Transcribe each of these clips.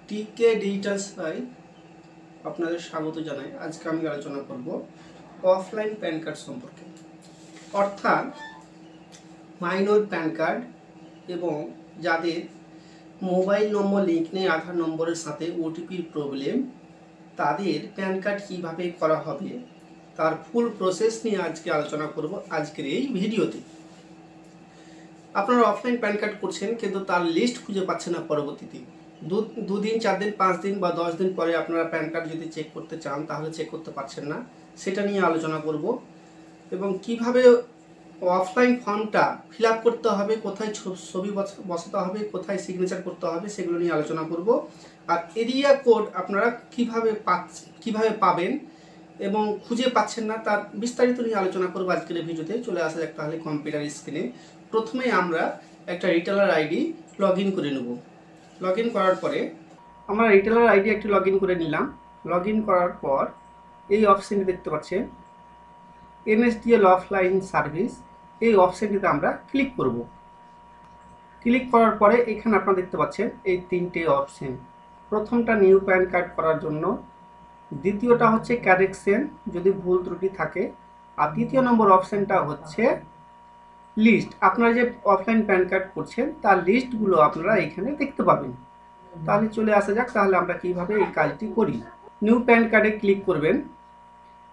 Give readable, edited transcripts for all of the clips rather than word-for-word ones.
টিকে digitals by আপনাদের স্বাগত জানাই। আজকে আমি আলোচনা করব অফলাইন প্যান কার্ড সম্পর্কে, অর্থাৎ মাইনর প্যান কার্ড এবং যাদের মোবাইল নম্বর লিঙ্ক নেই আধার নম্বরের সাথে ওটিপির প্রবলেম, তাদের প্যান কার্ড কীভাবে করা হবে তার ফুল প্রসেস নিয়ে আজকে আলোচনা করব আজকের এই ভিডিওতে। আপনারা অফলাইন প্যান কার্ড করছেন কিন্তু তার লিস্ট খুঁজে পাচ্ছেন না, পরবর্তীতে দুদিন 4 দিন 5 দিন বা 10 দিন পরে আপনারা প্যান কার্ড যদি চেক করতে চান তাহলে চেক করতে পারছেন না, সেটা নিয়ে আলোচনা করব। এবং কিভাবে অফলাইন ফর্মটা ফিল আপ করতে হবে, কোথায় ছবি বসাতে হবে, কোথায় সিগনেচার করতে হবে, সেগুলো নিয়ে আলোচনা করব। আর এরিয়া কোড আপনারা কিভাবে পাবেন এবং খুঁজে পাচ্ছেন না তার বিস্তারিত নিয়ে আলোচনা করব আজকের ভিডিওতে। চলে আসা যাক তাহলে কম্পিউটার স্ক্রিনে। প্রথমে আমরা একটা রিটেলার আইডি লগ ইন করে নেব। লগ ইন করার পরে আমরা রিটেলার আইডি একটি লগ ইন করে নিলাম। লগ ইন করার পর এই অপশানটি দেখতে পাচ্ছেন, NSDL অফলাইন সার্ভিস, এই অপশানটিতে আমরা ক্লিক করব। ক্লিক করার পরে এখানে আপনারা দেখতে পাচ্ছেন এই 3টে অপশান। প্রথমটা নিউ প্যান কার্ড করার জন্য, দ্বিতীয়টা হচ্ছে কারেকশন যদি ভুল ত্রুটি থাকে, আর তৃতীয় নম্বর অপশানটা হচ্ছে লিস্ট। আপনারা যে অফলাইন প্যান কার্ড করছেন তার লিস্টগুলো আপনারা এখানে দেখতে পাবেন। তাহলে চলে আসা যাক তাহলে আমরা কিভাবে এই কাজটি করি। নিউ প্যান কার্ডে ক্লিক করবেন।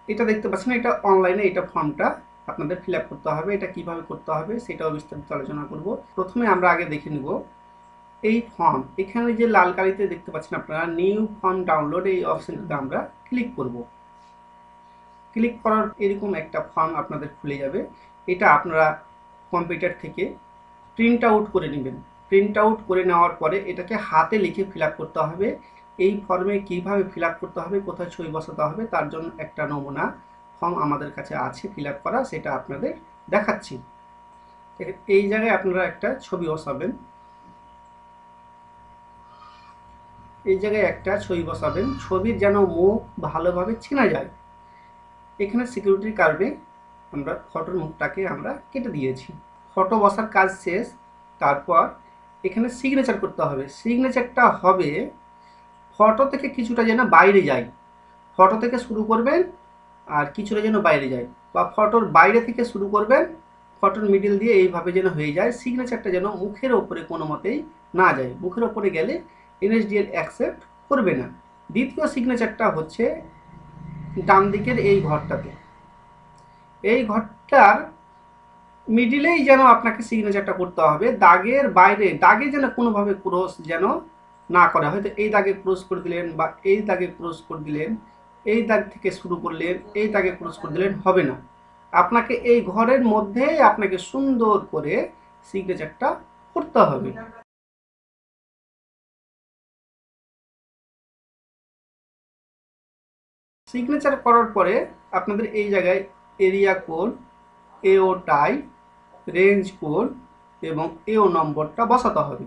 এটা দেখতে পাচ্ছেন, এটা অনলাইনে এটা ফর্মটা আপনাদের ফিল আপ করতে হবে। এটা কিভাবে করতে হবে সেটাও বিস্তারিত আলোচনা করব। প্রথমে আমরা আগে দেখে নেব এই ফর্ম। এখানে যে লাল কালিতে দেখতে পাচ্ছেন আপনারা নিউ ফর্ম ডাউনলোড, এই অপশনটিতে আমরা ক্লিক করব। ক্লিক করার এরকম একটা ফর্ম আপনাদের খুলে যাবে। এটা আপনারা কম্পিউটার থেকে প্রিন্ট আউট করে নেবেন। প্রিন্ট আউট করে নেওয়ার পরে এটাকে হাতে লিখে ফিল আপ করতে হবে। এই ফর্মে কিভাবে ফিল আপ করতে হবে, কোথায় ছবি বসাতে হবে তার জন্য একটা নমুনা ফর্ম আমাদের কাছে আছে ফিল আপ করা, সেটা আপনাদের দেখাচ্ছি। এই জায়গায় আপনারা একটা ছবি বসাবেন। এই জায়গায় একটা ছবি বসাবেন, ছবির যেন মুখ ভালোভাবে চেনা যায়। এখানে সিকিউরিটির কারণে আমরা ফটোর মুখটাকে আমরা কেটে দিয়েছি। ফটো বসার কাজ শেষ। তারপর এখানে সিগনেচার করতে হবে। সিগনেচারটা হবে ফটো থেকে কিছুটা যেন বাইরে যায়, ফটো থেকে শুরু করবেন আর কিছুটা যেন বাইরে যায়, বা ফটোর বাইরে থেকে শুরু করবেন, ফটোর মিডিল দিয়ে এইভাবে যেন হয়ে যায়। সিগনেচারটা যেন মুখের ওপরে কোনো মতেই না যায়, মুখের ওপরে গেলে NSDL অ্যাকসেপ্ট করবে না। দ্বিতীয় সিগনেচারটা হচ্ছে ডান দিকের এই ঘরটাতে, এই ঘরটার মিডিলেই যেন আপনাকে সিগনেচারটা করতে হবে। দাগের বাইরে, দাগে যেন কোনোভাবে ক্রস যেন না করা, হয়তো এই দাগে ক্রস করে দিলেন বা এই দাগে ক্রস করে দিলেন, এই দাগ থেকে শুরু করলেন এই দাগে ক্রস করে দিলেন, হবে না। আপনাকে এই ঘরের মধ্যেই আপনাকে সুন্দর করে সিগনেচারটা করতে হবে। সিগনেচার করার পরে আপনাদের এই জায়গায় area code, AO type, range code এবং AO নম্বরটা বসাতে হবে।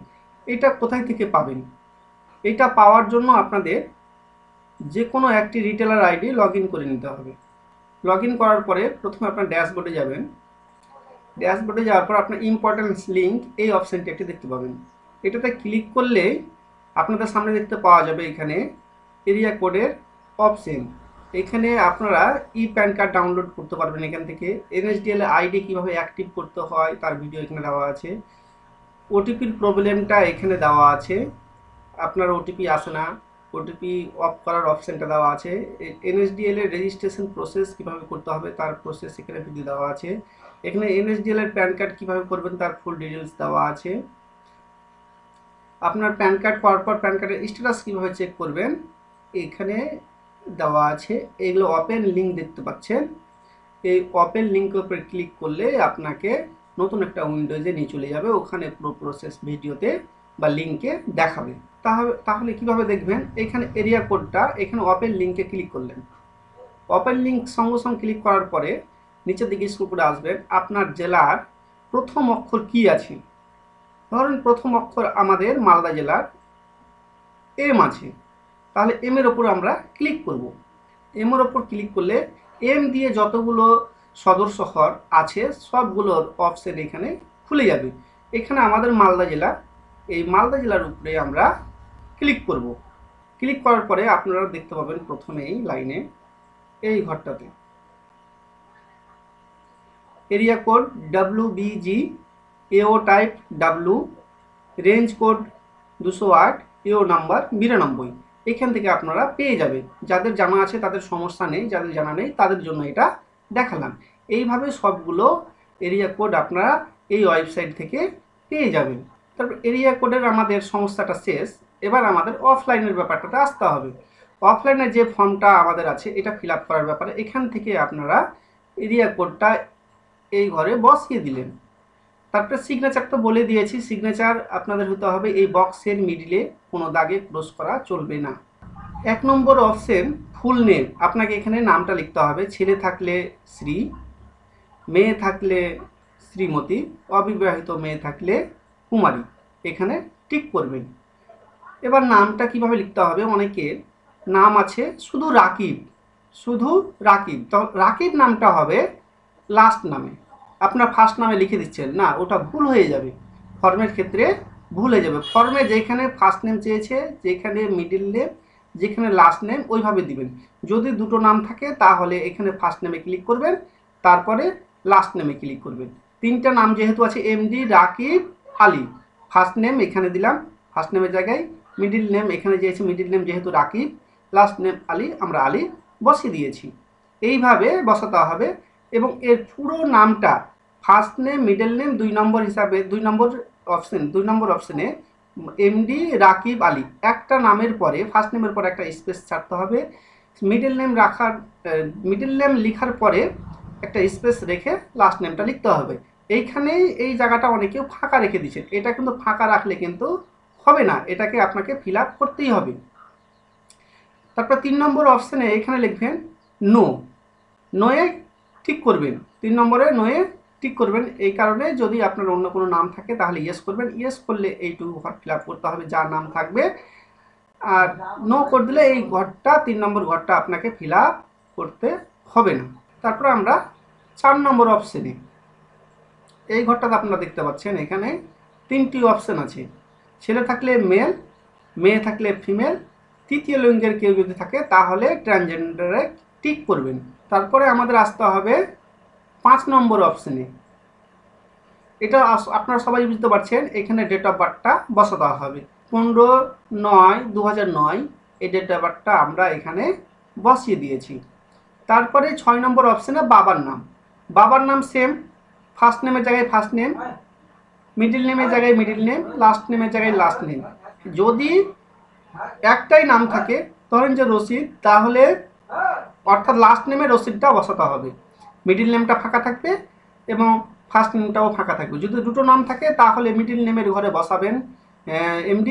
এটা কোথায় থেকে পাবেন? এটা পাওয়ার জন্য আপনাদের যে কোনো একটি রিটেলার আইডি লগ ইন করে নিতে হবে। লগ ইন করার পরে প্রথমে আপনার ড্যাশবোর্ডে যাবেন। ড্যাশবোর্ডে যাওয়ার পর আপনার ইম্পর্টেন্স লিঙ্ক, এই অপশানটি একটি দেখতে পাবেন। এটাতে ক্লিক করলে আপনাদের সামনে দেখতে পাওয়া যাবে এখানে এরিয়া কোডের অপশান। এখানে আপনারা প্যান কার্ড ডাউনলোড করতে পারবেন। এখান থেকে NSDL আইডি কীভাবে অ্যাক্টিভ করতে হয় তার ভিডিও এখানে দেওয়া আছে। ওটিপির প্রবলেমটা এখানে দেওয়া আছে, আপনার ওটিপি আসে না, ওটিপি অফ করার অপশানটা দেওয়া আছে। NSDL এর রেজিস্ট্রেশন প্রসেস কীভাবে করতে হবে তার প্রসেস এখানে ভিডিও দেওয়া আছে। এখানে NSDL এর প্যান কার্ড কীভাবে করবেন তার ফুল ডিটেলস দেওয়া আছে। আপনার প্যান কার্ড পাওয়ার পর প্যান কার্ডের স্ট্যাটাস কীভাবে চেক করবেন এখানে দেওয়া আছে। এগুলো ওপেন লিঙ্ক দেখতে পাচ্ছেন, এই ওপেন লিঙ্কের উপরে ক্লিক করলে আপনাকে নতুন একটা উইন্ডোজে নিয়ে চলে যাবে, ওখানে পুরো প্রসেস ভিডিওতে বা লিঙ্কে দেখাবে। তাহলে কিভাবে দেখবেন? এখানে এরিয়া কোডটা, এখানে ওপেন লিঙ্কে ক্লিক করলেন। ওপেন লিঙ্ক সঙ্গে সঙ্গে ক্লিক করার পরে নিচের দিকে স্ক্রল করে আসবেন। আপনার জেলার প্রথম অক্ষর কি আছে? ধরুন প্রথম অক্ষর আমাদের মালদা জেলার M আছে, তাহলে M এর ওপর আমরা ক্লিক করব। M এর ওপর ক্লিক করলে M দিয়ে যতগুলো সদর শহর আছে সবগুলোর অপশন এখানে খুলে যাবে। এখানে আমাদের মালদা জেলা, এই মালদা জেলার উপরে আমরা ক্লিক করব। ক্লিক করার পরে আপনারা দেখতে পাবেন প্রথমেই লাইনে এই ঘরটাতে area code WBG AO type W, range code 208, AO number 92। এখান থেকে আপনারা পেয়ে যাবেন। যাদের জানা আছে তাদের সমস্যা নেই, যাদের জানা নেই তাদের জন্য এটা দেখালাম। এইভাবে সবগুলো এরিয়া কোড আপনারা এই ওয়েবসাইট থেকে পেয়ে যাবেন। তারপর এরিয়া কোডের আমাদের সমস্যাটা শেষ। এবার আমাদের অফলাইনের ব্যাপারটাতে আসতে হবে। অফলাইনে যে ফর্মটা আমাদের আছে এটা ফিল আপ করার ব্যাপারে এখান থেকে আপনারা এরিয়া কোডটা এই ঘরে বসিয়ে দিলেন। তারপরে সিগনেচার তো বলে দিয়েছি, সিগনেচার আপনাদের হতে হবে এই বক্সের মিডিলে, কোনো দাগে ক্রস করা চলবে না। 1 নম্বর অপশন ফুল নেম, আপনাকে এখানে নামটা লিখতে হবে। ছেলে থাকলে শ্রী, মেয়ে থাকলে শ্রীমতী, অবিবাহিত মেয়ে থাকলে কুমারী, এখানে টিক করবেন। এবার নামটা কিভাবে লিখতে হবে, অনেকের নাম আছে শুধু রাকিব, তো রাকিব নামটা হবে লাস্ট নামে, আপনার ফার্স্ট নামে লিখে দিচ্ছেন না, ওটা ভুল হয়ে যাবে। ফর্মের ক্ষেত্রে ভুল হয়ে যাবে। ফর্মে যেখানে ফার্স্ট নেম চেয়েছে, যেখানে মিডিল নেম, যেখানে লাস্ট নেম, ওইভাবে দিবেন। যদি দুটো নাম থাকে তাহলে এখানে ফার্স্ট নেমে ক্লিক করবেন, তারপরে লাস্ট নেমে ক্লিক করবেন। 3টা নাম যেহেতু আছে MD Rakib Ali, first name এখানে দিলাম ফার্স্ট নেমের জায়গায়, মিডিল নেম এখানে চেয়েছে, মিডিল নেম যেহেতু রাকিব, লাস্ট নেম আলী, আমরা আলী বসিয়ে দিয়েছি। এইভাবে বসাতে হবে এবং এর পুরো নামটা ফার্স্ট নেম মিডল নেম 2 নম্বর হিসাবে 2 নম্বর অপশনে MD রাকিব আলী একটা নামের পরে ফার্স্ট নেমের পরে একটা স্পেস ছাড়তে হবে। মিডল নেম লেখার পরে একটা স্পেস রেখে লাস্ট নেমটা লিখতে হবে। এইখানেই এই জায়গাটা অনেকেও ফাঁকা রেখে দিচ্ছে, এটা কিন্তু ফাঁকা রাখলে কিন্তু হবে না, এটাকে আপনাকে ফিল আপ করতেই হবে। তারপর 3 নম্বর অপশনে এখানে লিখবেন নোয়ে ঠিক করবেন। 3 নম্বরে নোয়ে ঠিক করবেন। এই কারণে যদি আপনার অন্য কোনো নাম থাকে তাহলে ইয়েস করবেন, ইয়েস করলে এইটুকু ঘর ফিল আপ করতে হবে যার নাম থাকবে, আর নো করে দিলে এই ঘরটা 3 নম্বর ঘরটা আপনাকে ফিল আপ করতে হবে না। তারপর আমরা 4 নম্বর অপশনে এই ঘরটাতে আপনারা দেখতে পাচ্ছেন এখানে 3টি অপশন আছে। ছেলে থাকলে মেল, মেয়ে থাকলে ফিমেল, তৃতীয় লিঙ্গের কেউ যদি থাকে তাহলে ট্রান্সজেন্ডারে টিক করবেন। তারপরে আমাদের আসতে হবে 5 নম্বর অপশনে। এটা আপনারা সবাই বুঝতে পারছেন, এখানে ডেট অফ বার্থটা বসাতে হবে। 15/9/2009 এই ডেট অফ বার্থটা আমরা এখানে বসিয়ে দিয়েছি। তারপরে 6 নম্বর অপশনে বাবার নাম সেম, ফার্স্ট নেমের জায়গায় ফার্স্ট নেম, মিডিল নেমের জায়গায় মিডিল নেম, লাস্ট নেমের জায়গায় লাস্ট নেম। যদি একটাই নাম থাকে, ধরেন যে রশিদ, তাহলে অর্থাৎ লাস্ট নেমে রশিদটা বসাতে হবে, মিডিল নেমটা ফাঁকা থাকবে এবং ফার্স্ট নেমটাও ফাঁকা থাকবে। যদি দুটো নাম থাকে তাহলে মিডিল নেমের ঘরে বসাবেন MD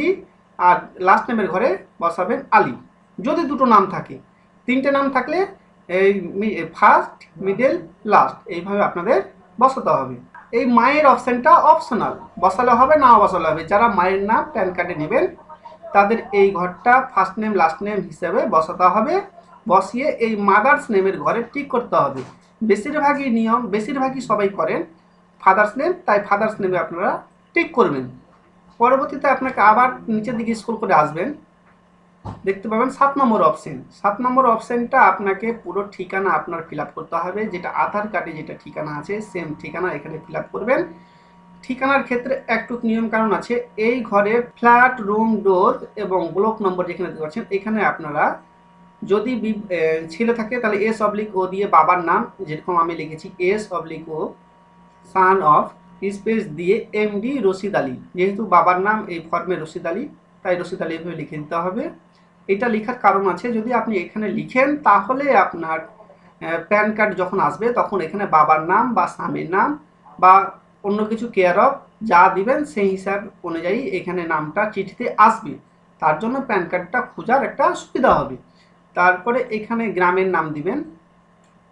আর লাস্ট নেমের ঘরে বসাবেন আলী। যদি দুটো নাম থাকে, 3টে নাম থাকলে এই ফার্স্ট মিডল লাস্ট এইভাবে আপনাদের বসাতে হবে। এই মায়ের অপশানটা অপশনাল, বসালে হবে না বসালে হবে। যারা মায়ের নাম প্যান কার্ডে নেবেন তাদের এই ঘরটা ফার্স্ট নেম লাস্ট নেম হিসাবে বসাতে হবে। বসিয়ে এই মাদার্স নেমের ঘরে টিক করতে হবে। বেশিরভাগই সবাই করেন ফাদার্স নেম, তাই ফাদার্স নেমে আপনারা টিক করবেন। পরবর্তীতে আপনাকে আবার নিচের দিকে স্ক্রল করে আসবেন, দেখতে পাবেন 7 নম্বর অপশন। 7 নম্বর অপশনটা আপনাকে পুরো ঠিকানা আপনার ফিল আপ করতে হবে, যেটা আধার কার্ডে যেটা ঠিকানা আছে সেম ঠিকানা এখানে ফিল আপ করবেন। ঠিকানার ক্ষেত্রে একটু নিয়ম কারণ আছে। এই ঘরে ফ্ল্যাট, রুম, ডোর এবং ব্লক নম্বর যেখানে দেখতে পাচ্ছেন এখানে আপনারা যদি ছেলে থাকে তাহলে S/O দিয়ে বাবার নাম, যেরকম আমি লিখেছি S/O সান অফ স্পেস দিয়ে MD রশিদ আলী, যেহেতু বাবার নাম এই ফর্মে রশিদ আলী, তাই রশিদ আলী এভাবে লিখে দিতে হবে। এটা লেখার কারণ আছে, যদি আপনি এখানে লিখেন তাহলে আপনার প্যান কার্ড যখন আসবে তখন এখানে বাবার নাম বা স্বামীর নাম বা অন্য কিছু কেয়ার অফ যা দিবেন সেই হিসাব অনুযায়ী এখানে নামটা চিঠিতে আসবে, তার জন্য প্যান কার্ডটা খোঁজার একটা সুবিধা হবে। তারপরে এখানে গ্রামের নাম দিবেন,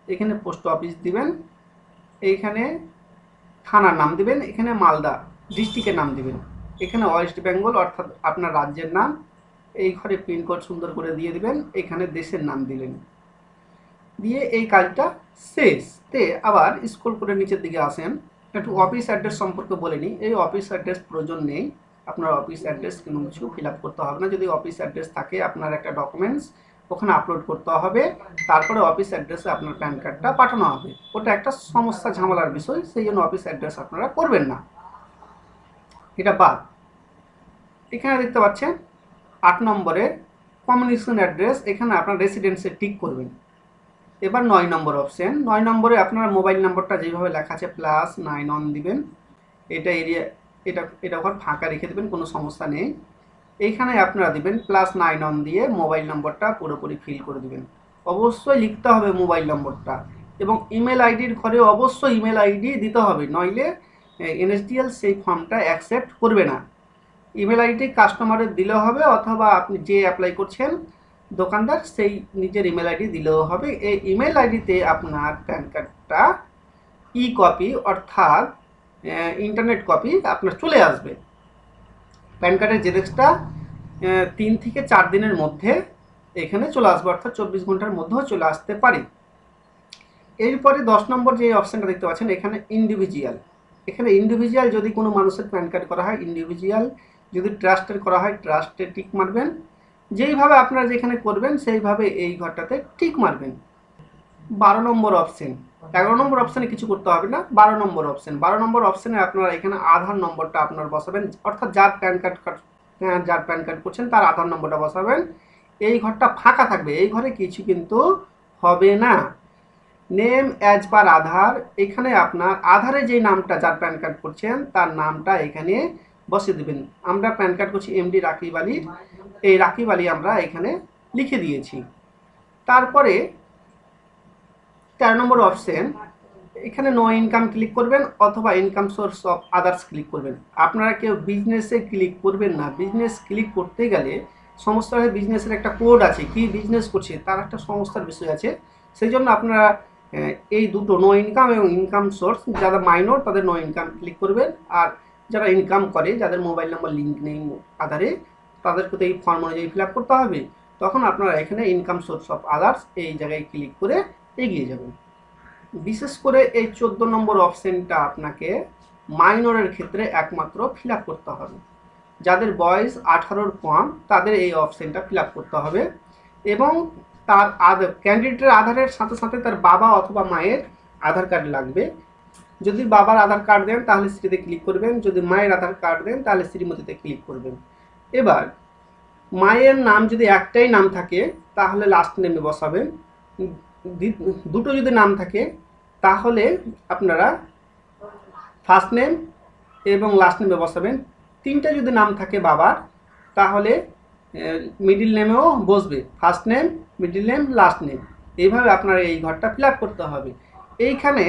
এখানে পোস্ট অফিস দিবেন, এইখানে থানার নাম দিবেন, এখানে মালদা ডিস্ট্রিক্টের নাম দিবেন, এখানে ওয়েস্ট বেঙ্গল অর্থাৎ আপনার রাজ্যের নাম, এই ঘরে পিনকোড সুন্দর করে দিয়ে দিবেন, এখানে দেশের নাম দিলেন, দিয়ে এই কাজটা শেষ। আবার স্ক্রল করে নিচের দিকে আসেন, একটু অফিস অ্যাড্রেস সম্পর্কে বলে নিই। এই অফিস অ্যাড্রেস প্রয়োজন নেই, আপনার অফিস অ্যাড্রেস কোনো কিছু ফিল আপ করতে হবে না। যদি অফিস অ্যাড্রেস থাকে আপনার একটা ডকুমেন্টস ওখানে আপলোড করতে হবে, তারপরে অফিস অ্যাড্রেসে আপনার প্যান কার্ডটা পাঠানো হবে। ওটা একটা সমস্যা ঝামেলার বিষয়, সেই জন্য অফিস অ্যাড্রেস আপনারা করবেন না, এটা বাদ। এখানে দেখতে পাচ্ছেন 8 নম্বরে কমিউনিকেশন অ্যাড্রেস, এখানে আপনার রেসিডেন্সে টিক করবেন। এবার 9 নম্বর অপশন, 9 নম্বরে আপনার মোবাইল নাম্বারটা যেভাবে লেখা আছে +91 দিবেন। এটা এরিয়া এটা ওখানে ফাঁকা রেখে দেবেন, কোনো সমস্যা নেই। এইখানে আপনারা দিবেন +91 দিয়ে মোবাইল নম্বরটা পুরোপুরি ফিল করে দিবেন। অবশ্যই লিখতে হবে মোবাইল নম্বরটা, এবং ইমেল আইডির ঘরে অবশ্যই ইমেল আইডি দিতে হবে, নইলে NSDL সেই ফর্মটা অ্যাকসেপ্ট করবে না। ইমেল আইডি কাস্টমারের দিলেও হবে, অথবা আপনি যে অ্যাপ্লাই করছেন দোকানদার সেই নিজের ইমেল আইডি দিলেও হবে। এই ইমেল আইডিতে আপনার প্যান কার্ডটা কপি অর্থাৎ ইন্টারনেট কপি আপনার চলে আসবে। প্যান কার্ডের জেরক্সটা 3 থেকে 4 দিনের মধ্যে এখানে চলে আসবে, অর্থাৎ 24 ঘন্টার মধ্যেও চলে আসতে পারে। এরপরে 10 নম্বর যে অপশানটা দেখতে পাচ্ছেন এখানে ইন্ডিভিজুয়াল। এখানে ইন্ডিভিজুয়াল যদি কোনো মানুষের প্যান কার্ড করা হয় ইন্ডিভিজুয়াল, যদি ট্রাস্টের করা হয় ট্রাস্টে টিক মারবেন। যেইভাবে আপনারা যেখানে করবেন সেইভাবে এই ঘরটাতে টিক মারবেন। 12 নম্বর অপশন, 11 নম্বর অপশানে কিছু করতে হবে না। 12 নম্বর অপশন, 12 নম্বর অপশানে আপনারা এখানে আধার নম্বরটা আপনার বসাবেন, অর্থাৎ যার প্যান কার্ড করছেন তার আধার নম্বরটা বসাবেন। এই ঘরটা ফাঁকা থাকবে, এই ঘরে কিছু কিন্তু হবে না। নেম অ্যাজ পার আধার, এখানে আপনার আধারে যে নামটা যার প্যান কার্ড করছেন তার নামটা এখানে বসিয়ে দেবেন। আমরা প্যান কার্ড করছি MD রাকিব আলী, এই রাকিব আলী আমরা এখানে লিখে দিয়েছি। তারপরে 13 নম্বর অপশন, এখানে নো ইনকাম ক্লিক করবেন অথবা income source of others click করবেন। আপনারা কেউ বিজনেসে ক্লিক করবেন না, বিজনেস ক্লিক করতে গেলে সমস্ত বিজনেসের একটা কোড আছে, কি বিজনেস করছে তার একটা সংস্থার বিষয় আছে, সেই জন্য আপনারা এই দুটো নো ইনকাম এবং ইনকাম সোর্স, যারা মাইনর তাদের নো ইনকাম ক্লিক করবেন, আর যারা ইনকাম করে যাদের মোবাইল নাম্বার লিঙ্ক নেই আধারে তাদেরকে তো এই ফর্ম অনুযায়ী ফিল আপ করতে হবে। তখন আপনারা এখানে ইনকাম সোর্স অফ আদার্স এই জায়গায় ক্লিক করে এগিয়ে যাবেন। বিশেষ করে এই 14 নম্বর অপশনটা আপনাকে মাইনরের ক্ষেত্রে একমাত্র ফিল আপ করতে হবে। যাদের বয়স 18-র কম তাদের এই অপশনটা ফিল আপ করতে হবে, এবং তার ক্যান্ডিডেটের আধারের সাথে সাথে তার বাবা অথবা মায়ের আধার কার্ড লাগবে। যদি বাবার আধার কার্ড দেন তাহলে স্ত্রীতে ক্লিক করবেন, যদি মায়ের আধার কার্ড দেন তাহলে শ্রীমতীতে ক্লিক করবেন। এবার মায়ের নাম যদি একটাই নাম থাকে তাহলে লাস্ট নেমে বসাবেন, দুটো যদি নাম থাকে তাহলে আপনারা ফার্স্ট নেম এবং লাস্ট নেমে বসাবেন। 3টা যদি নাম থাকে বাবার তাহলে মিডিল নেমেও বসবে, first name, middle name, last name. এইভাবে আপনারা এই ঘরটা ফিল আপ করতে হবে। এইখানে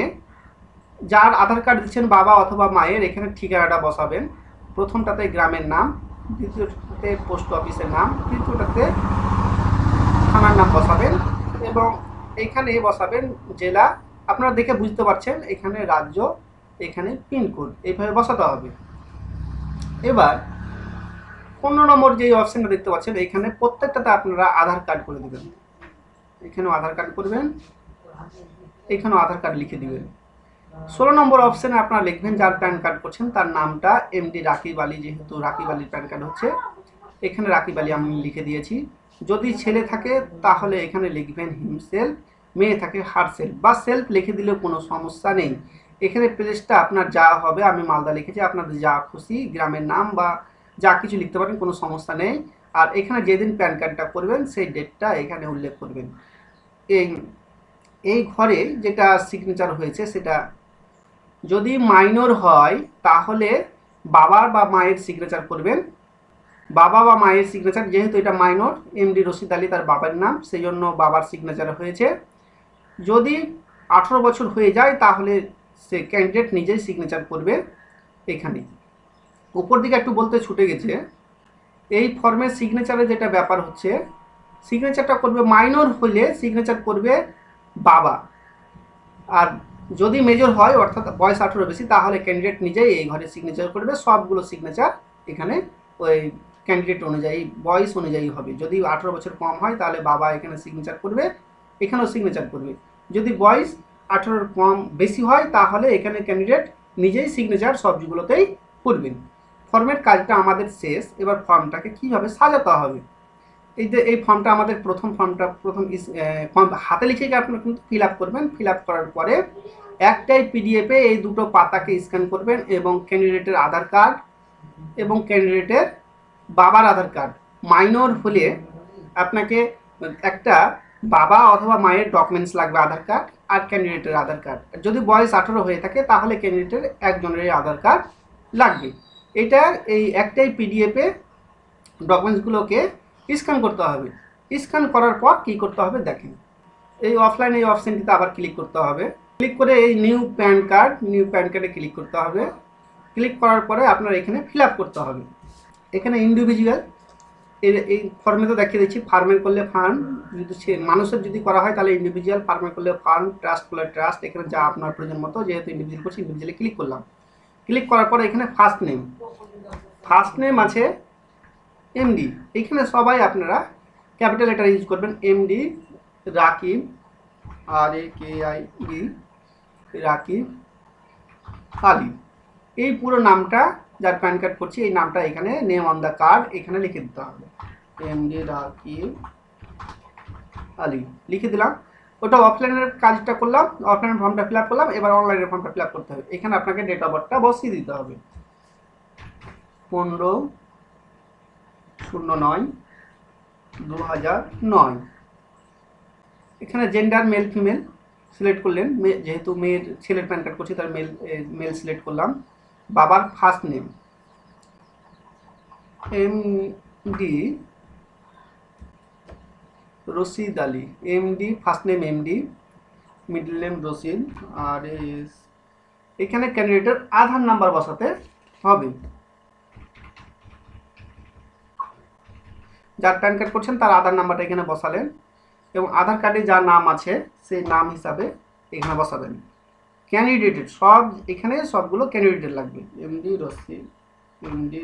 যার আধার কার্ড দিচ্ছেন বাবা অথবা মায়ের, এখানে ঠিকানাটা বসাবেন। প্রথমটাতে গ্রামের নাম, দ্বিতীয়টাতে পোস্ট অফিসের নাম, তৃতীয়টাতে থানার নাম বসাবেন, এবং এখানে বসাবেন জেলা। আপনারা দেখে বুঝতে পারছেন এখানে রাজ্য, এখানে পিনকোড, এইভাবে বসাতে হবে। এবার 15 নম্বর যে অপশনটা দেখতে পাচ্ছেন এখানে প্রত্যেকটাতে আপনারা আধার কার্ড করে দেবেন। এখানেও আধার কার্ড করবেন, এখানেও আধার কার্ড লিখে দিবেন। 16 নম্বর অপশনে আপনারা লিখবেন যার প্যান কার্ড করছেন তার নামটা, MD রাকিব আলী, যেহেতু রাকিব আলীর প্যান কার্ড হচ্ছে এখানে রাকিব আলী আমি লিখে দিয়েছি। যদি ছেলে থাকে তাহলে এখানে লিখবেন হিমসেলফ, মেয়ে থাকে হারসেলফ, বা সেলফ লিখে দিলেও কোনো সমস্যা নেই। এখানে প্লেসটা আপনার যা হবে, আমি মালদা লিখেছি, আপনাদের যা খুশি গ্রামের নাম বা যা কিছু লিখতে পারেন, কোনো সমস্যা নেই। আর এখানে যেদিন প্যান কার্ডটা করবেন সেই ডেটটা এখানে উল্লেখ করবেন। এই ঘরে যেটা সিগনেচার হয়েছে সেটা যদি মাইনর হয় তাহলে বাবার বা মায়ের সিগনেচার করবেন, বাবা বা মায়ের সিগনেচার, যেহেতু এটা মাইনর, MD রশিদ আলী তার বাবার নাম, সেই জন্য বাবার সিগনেচার হয়েছে। যদি 18 বছর হয়ে যায় তাহলে সে ক্যান্ডিডেট নিজেই সিগনেচার করবে। এখানে উপর দিকে একটু বলতে ছুটে গেছে, এই ফর্মের সিগনেচারে যেটা ব্যাপার হচ্ছে, সিগনেচারটা করবে মাইনর হলে সিগনেচার করবে বাবা, আর যদি মেজর হয় অর্থাৎ বয়স 18 বেশি তাহলে ক্যান্ডিডেট নিজেই এই ঘরে সিগনেচার করবে। সবগুলো সিগনেচার এখানে ওই ক্যান্ডিডেট অনুযায়ী বয়স অনুযায়ী হবে। যদি 18 বছর কম হয় তাহলে বাবা এখানে সিগনেচার করবে, এখানেও সিগনেচার করবে। যদি বয়স 18-র কম বেশি হয় তাহলে এখানে ক্যান্ডিডেট নিজেই সিগনেচার সবগুলোতেই করবেন। ফর্মের কাজটা আমাদের শেষ। এবার ফর্মটাকে কীভাবে সাজাতে হবে, এই যে এই ফর্মটা আমাদের প্রথম ফর্ম হাতে লিখে আপনারা কিন্তু ফিল আপ করবেন। ফিল আপ করার পরে একটাই পিডিএফে এই দুটো পাতাকে স্ক্যান করবেন এবং ক্যান্ডিডেটের আধার কার্ড এবং ক্যান্ডিডেটের বাবার আধার কার্ড, মাইনর হলে আপনাকে একটা বাবা অথবা মায়ের ডকুমেন্টস লাগবে, আধার কার্ড আর ক্যান্ডিডেটের আধার কার্ড। যদি বয়স 18 হয়ে থাকে তাহলে ক্যান্ডিডেটের একজনের আধার কার্ড লাগবে। এটা এই একটাই পিডিএফে ডকুমেন্টসগুলোকে স্ক্যান করতে হবে। স্ক্যান করার পর কী করতে হবে দেখেন, এই অফলাইন এই অপশানটিতে আবার ক্লিক করতে হবে। ক্লিক করে এই নিউ প্যান কার্ডে ক্লিক করতে হবে। ক্লিক করার পরে আপনার এখানে ফিল আপ করতে হবে। এখানে ইন্ডিভিজুয়াল এই ফর্মে তো দেখিয়ে দিচ্ছি, ফার্মের করলে ফার্ম, যদি মানুষের যদি করা হয় তাহলে ইন্ডিভিজুয়াল, ফার্মে করলে ফার্ম, ট্রাস্ট করলে ট্রাস্ট। এখানে যা আপনার প্রয়োজন মতো, যেহেতু ইন্ডিভিজুয়াল করছি ইন্ডিভিজুয়ালে ক্লিক করলাম। ক্লিক করার পরে এখানে ফার্স্ট নেম আছে এমডি। এখানে সবাই আপনারা ক্যাপিটাল লেটার ইউজ করবেন। MD Rakib, RAKIB, Rakib Ali. এই পুরো নামটা যার প্যান কার্ড করছি এই নামটা এখানে নেম অন দ্য কার্ড এখানে লিখে দিতে হবে, এমডি রাকিব আলী লিখে দিলাম। ওটা অফলাইনের কাজটা করলাম, অফলাইন ফর্মটা ফিল আপ করলাম। এবার অনলাইনের ফর্মটা ফিল আপ করতে হবে। এখানে আপনাকে ডেট অফ বার্থটা বসিয়ে দিতে হবে, 15/09/2009। এখানে জেন্ডার মেল ফিমেল সিলেক্ট করলেন, যেহেতু মেয়ের ছেলের প্যান কার্ড করছি তার মেল সিলেক্ট করলাম। বাবার first name MD Rashid Ali, MD first name MD, middle name Rashid, আর এখানে ক্যান্ডিডেটের আধার নাম্বার বসাতে হবে। যার প্যান কার্ড করছেন তার আধার নাম্বারটা এখানে বসালেন এবং আধার কার্ডে যার নাম আছে সেই নাম হিসাবে এখানে বসাবেন। ক্যান্ডিডেটের সব এখানে সবগুলো ক্যান্ডিডেটের লাগবে, এমডি রশিদ, এমডি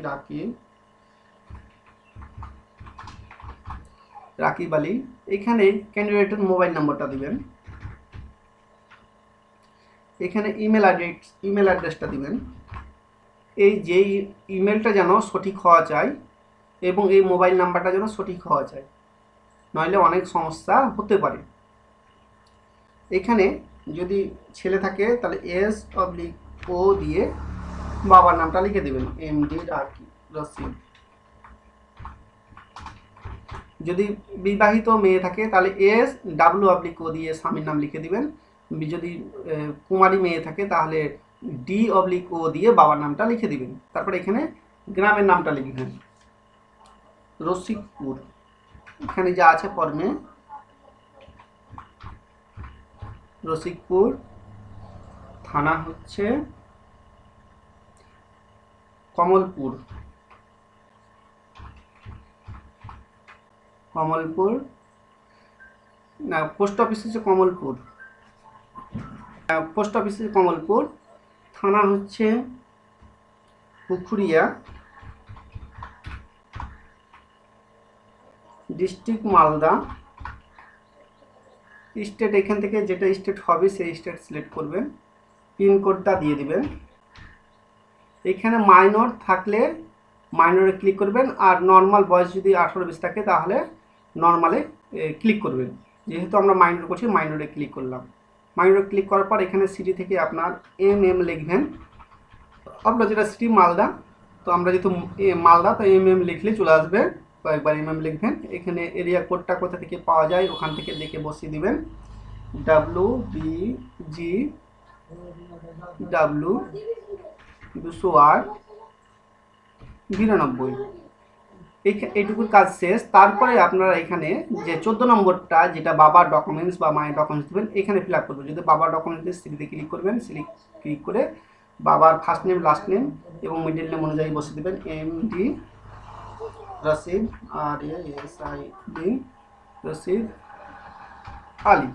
রাকিব আলী। এখানে ক্যান্ডিডেটের মোবাইল নাম্বারটা দিবেন। এখানে ইমেল অ্যাড্রেসটা দিবেন। এই যে ইমেলটা যেন সঠিক হওয়া চাই এবং এই মোবাইল নাম্বারটা যেন সঠিক হওয়া চাই, নইলে অনেক সমস্যা হতে পারে। এখানে যদি ছেলে থাকে তাহলে S/O দিয়ে বাবার নামটা লিখে দেবেন, এমডি রশিদ। যদি বিবাহিত মেয়ে থাকে তাহলে SW/O দিয়ে স্বামীর নাম লিখে দিবেন। যদি কুমারী মেয়ে থাকে তাহলে D/O দিয়ে বাবার নামটা লিখে দিবেন। তারপরে এখানে গ্রামের নামটা লিখবেন, রসিকপুর। এখানে যা আছে ফর্মে রসিকপুর, থানা হচ্ছে কমলপুর, না পোস্ট অফিস হচ্ছে কমলপুর, থানা হচ্ছে পুখুরিয়া, ডিস্ট্রিক্ট মালদা, স্টেট এখান থেকে যেটা স্টেট হবে সেই স্টেট সিলেক্ট করবেন, পিনকোডটা দিয়ে দিবেন। এখানে মাইনর থাকলে মাইনরে ক্লিক করবেন, আর নর্মাল বয়স যদি 18-20 থাকে তাহলে নর্মালে ক্লিক করবেন। যেহেতু আমরা মাইনর করছি মাইনরে ক্লিক করলাম। মাইনরে ক্লিক করার পর এখানে সিটি থেকে আপনার MM লিখবেন। আপনার যেটা সিটি মালদা, তো আমরা যেহেতু মালদা তো MM লিখলে চলে আসবে, কয়েকবার MM লিখবেন। এখানে এরিয়া কোডটা কোথা থেকে পাওয়া যায় ওখান থেকে দেখে বসিয়ে দিবেন, WBGW 208-92। এইটুকুর কাজ শেষ। তারপরে আপনারা এখানে যে 14 নম্বরটা যেটা বাবার ডকুমেন্টস বা মায়ের ডকুমেন্টস দেবেন এখানে ফিল আপ করবেন। যদি বাবার ডকুমেন্টস সিটিতে ক্লিক করবেন, ক্লিক করে বাবার ফার্স্ট নেম লাস্ট নেম এবং মিডল নেম অনুযায়ী বসে দেবেন, MD Rashid, RASID Rashid Ali.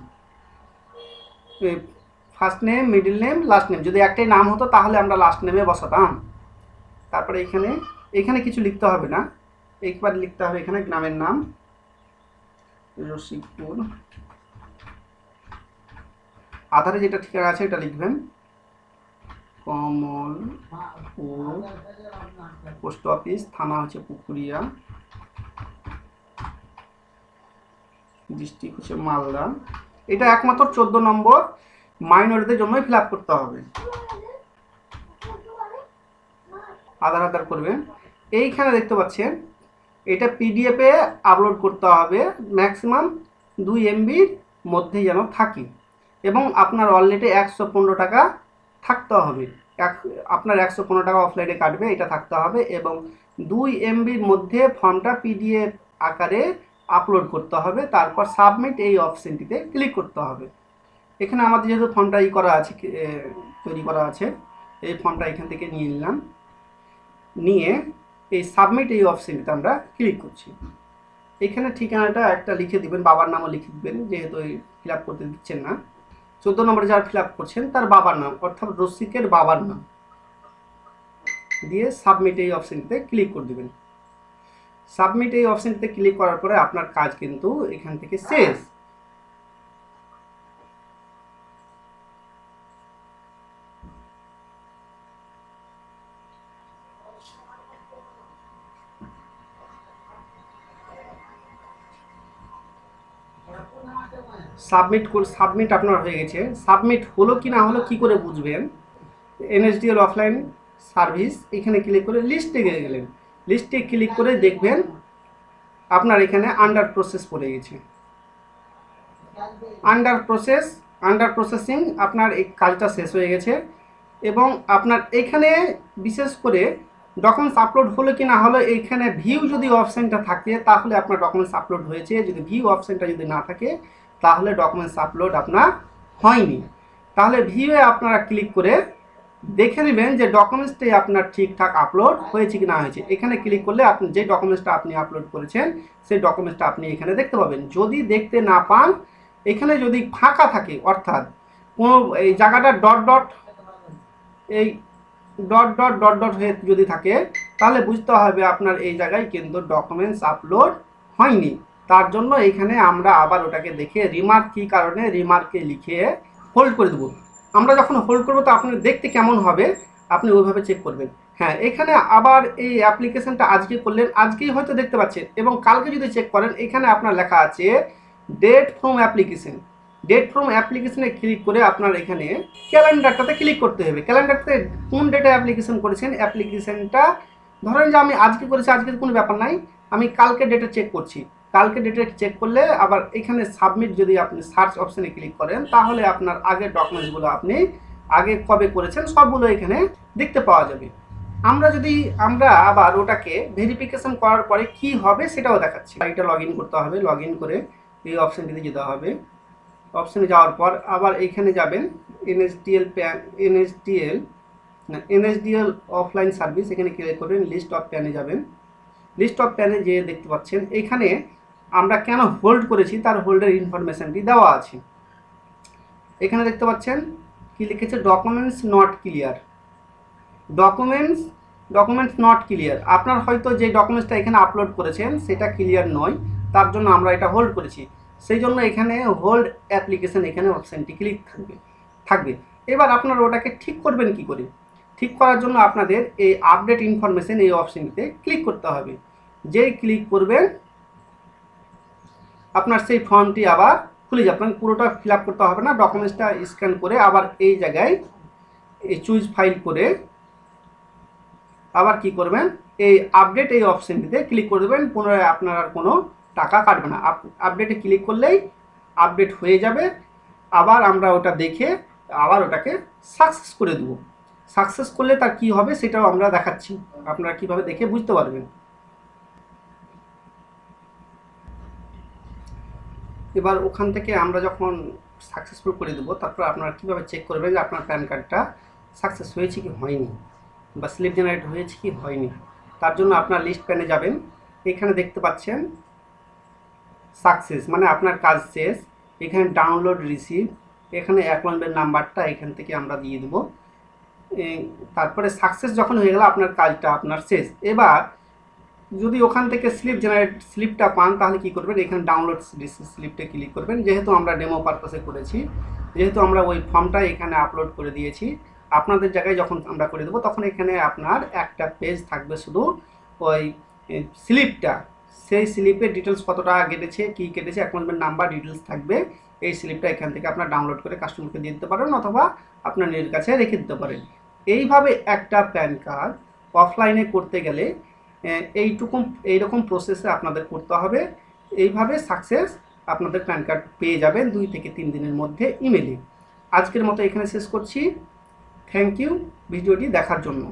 First name, middle name, last name, যদি একটাই নাম হতো তাহলে আমরা লাস্ট নেমে বসাতাম। তারপরে এখানে কিছু লিখতে হবে না, একবার লিখতে হবে এখানে গ্রামের নাম রসিকপুর, আধারে যেটা ঠিকানা আছে এটা লিখবেন, কমলপুর, পোস্ট অফিস, থানা হচ্ছে পুকুরিয়া, ডিস্ট্রিক্ট হচ্ছে মালদা। এটা একমাত্র 14 নম্বর মাইনরিটিদের জন্যই ফিল আপ করতে হবে। আধার করবেন। এইখানে দেখতে পাচ্ছেন এটা পিডিএফে আপলোড করতে হবে, ম্যাক্সিমাম 2 MBর মধ্যে যেন থাকে, এবং আপনার ওয়ালেটে 115 টাকা থাকতে হবে। আপনার 115 টাকা অফলাইনে কাটবে, এটা থাকতে হবে, এবং 2 MBর মধ্যে ফর্মটা পিডিএফ আকারে আপলোড করতে হবে। তারপর সাবমিট এই অপশনটিতে ক্লিক করতে হবে। এখানে আমাদের যেহেতু ফর্মটা তৈরি করা আছে, এই ফর্মটা এখান থেকে নিয়ে নিলাম, নিয়ে এই সাবমিট এই অপশনটিতে আমরা ক্লিক করছি। এখানে ঠিকানাটা একটা লিখে দিবেন, বাবার নামও লিখে দিবেন, যেহেতু ফিল আপ করতে দিচ্ছেন না। 14 নম্বরে যারা ফিল আপ করছেন তার বাবার নাম, অর্থাৎ রসিকের বাবার নাম দিয়ে সাবমিট এই অপশনটিতে ক্লিক করে দিবেন। সাবমিট এই অপশনটিতে ক্লিক করার পরে আপনার কাজ কিন্তু এখান থেকে শেষ। সাবমিট আপনার হয়ে গেছে। সাবমিট হলো কি না হলো কি করে বুঝবেন? NSDL অফলাইন সার্ভিস এখানে ক্লিক করে লিস্টে গেলেন, লিস্টে ক্লিক করে দেখবেন আপনার এখানে আন্ডার প্রসেস পড়ে গেছে। আন্ডার প্রসেসিং আপনার এই কাজটা শেষ হয়ে গেছে। এবং আপনার এখানে বিশেষ করে ডকুমেন্টস আপলোড হলো কি না হলো, এইখানে ভিউ যদি অপশানটা থাকে তাহলে আপনার ডকুমেন্টস আপলোড হয়েছে, যদি ভিউ অপশানটা যদি না থাকে তাহলে ডকুমেন্টস আপলোড আপনার হয়নি। তাহলে ভিউয়ে আপনারা ক্লিক করে দেখে নেবেন যে ডকুমেন্টসটাই আপনার ঠিকঠাক আপলোড হয়েছে কি না হয়েছে। এখানে ক্লিক করলে আপনি যে ডকুমেন্টসটা আপনি আপলোড করেছেন সেই ডকুমেন্টসটা আপনি এখানে দেখতে পাবেন। যদি দেখতে না পান, এখানে যদি ফাঁকা থাকে, অর্থাৎ কোনো এই জায়গাটা এই ডট হয়ে যদি থাকে, তাহলে বুঝতে হবে আপনার এই জায়গায় কিন্তু ডকুমেন্টস আপলোড হয়নি। তার জন্য এখানে আমরা আবার ওটাকে দেখে রিমার্ক কী কারণে, রিমার্কে লিখে হোল্ড করে দেবো। আমরা যখন হোল্ড করবো তো আপনি দেখতে কেমন হবে আপনি ওইভাবে চেক করবেন। হ্যাঁ, এখানে আবার এই অ্যাপ্লিকেশনটা আজকে করলেন, আজকেই হয়তো দেখতে পাচ্ছেন, এবং কালকে যদি চেক করেন এখানে আপনার লেখা আছে date from application. Date from অ্যাপ্লিকেশনে ক্লিক করে আপনার এখানে ক্যালেন্ডারটাতে ক্লিক করতে হবে। ক্যালেন্ডারতে কোন ডেটে অ্যাপ্লিকেশন করেছেন, অ্যাপ্লিকেশনটা ধরেন যে আমি আজকে করেছি, আজকের কোনো ব্যাপার নাই, আমি কালকে ডেটে চেক করছি। কালকে ডেটে চেক করলে আবার এখানে সাবমিট যদি আপনি সার্চ অপশানে ক্লিক করেন তাহলে আপনার আগের ডকুমেন্টসগুলো আপনি আগে কবে করেছেন সবগুলো এখানে দেখতে পাওয়া যাবে। আমরা আবার ওটাকে ভেরিফিকেশন করার পরে কি হবে সেটাও দেখাচ্ছি। এটা লগ ইন করতে হবে, লগ ইন করে এই অপশানটিতে যেতে হবে। অপশানে যাওয়ার পর আবার এখানে যাবেন NSDL অফলাইন সার্ভিস, এখানে ক্লিক করবেন, লিস্ট অফ প্যানে যাবেন। লিস্ট অফ প্যানে যে দেখতে পাচ্ছেন এখানে আমরা কেন হোল্ড করেছি তার হোল্ডের ইনফরমেশনটি দেওয়া আছে। এখানে দেখতে পাচ্ছেন কি লিখেছে, documents not clear. Documents not clear, আপনার হয়তো যে ডকুমেন্টসটা এখানে আপলোড করেছেন সেটা ক্লিয়ার নয়, তার জন্য আমরা এটা হোল্ড করেছি। সেই জন্য এখানে হোল্ড অ্যাপ্লিকেশন এখানে অপশানটি ক্লিক থাকবে। এবার আপনারা ওটাকে ঠিক করবেন কি করে? ঠিক করার জন্য আপনাদের এই আপডেট ইনফরমেশন এই অপশানটিতে ক্লিক করতে হবে। যেই ক্লিক করবেন আপনার সেই ফর্মটি আবার খুলে যাবে। আপনার পুরোটা ফিল আপ করতে হবে না, ডকুমেন্টসটা স্ক্যান করে আবার এই জায়গায় এই চুজ ফাইল করে আবার কি করবেন, এই আপডেট এই অপশানটিতে ক্লিক করে দেবেন। পুনরায় আপনার আর কোনো টাকা কাটবে না। আপডেটে ক্লিক করলেই আপডেট হয়ে যাবে। আবার আমরা ওটা দেখে আবার ওটাকে সাকসেস করে দেবো। সাকসেস করলে তার কি হবে সেটাও আমরা দেখাচ্ছি, আপনারা কিভাবে দেখে বুঝতে পারবেন। এবার ওখান থেকে আমরা যখন সাকসেসফুল করে দেবো, তারপর আপনারা কীভাবে চেক করবেন যে আপনার প্যান কার্ডটা সাকসেস হয়েছে কি হয়নি, বা স্লিপ জেনারেট হয়েছে কি হয়নি। তার জন্য আপনার লিস্ট প্যানে যাবেন, এখানে দেখতে পাচ্ছেন সাকসেস মানে আপনার কাজ শেষ। এখানে ডাউনলোড রিসিভ, এখানে অ্যাকাউন্টের নাম্বারটা এখান থেকে আমরা দিয়ে দেবো। তারপরে সাকসেস যখন হয়ে গেল আপনার কাজটা আপনার শেষ। এবার যদি ওখান থেকে স্লিপটা পান তাহলে কি করবেন, এখানে ডাউনলোড স্লিপটা ক্লিক করবেন। যেহেতু আমরা ডেমো পারপাসে করেছি, যেহেতু আমরা ওই ফর্মটা এখানে আপলোড করে দিয়েছি, আপনাদের জায়গায় যখন আমরা করে দেবো তখন এখানে আপনার একটা পেজ থাকবে শুধু ওই স্লিপটা, সেই স্লিপের ডিটেলস কত টাকা কেটেছে, কী কেটেছে, অ্যাকাউন্টমেন্ট নাম্বার ডিটেলস থাকবে। এই স্লিপটা এখান থেকে আপনার ডাউনলোড করে কাস্টমারকে দিয়ে দিতে পারেন অথবা আপনার নিজের কাছে রেখে দিতে পারেন। এইভাবে একটা প্যান কার্ড অফলাইনে করতে গেলে এইরকম প্রসেসে আপনাদের করতে হবে। এইভাবে সাকসেস আপনাদের প্যান কার্ড পেয়ে যাবেন 2 থেকে 3 দিনের মধ্যে ইমেলে। আজকের মতো এখানে শেষ করছি। থ্যাংক ইউ ভিডিওটি দেখার জন্য।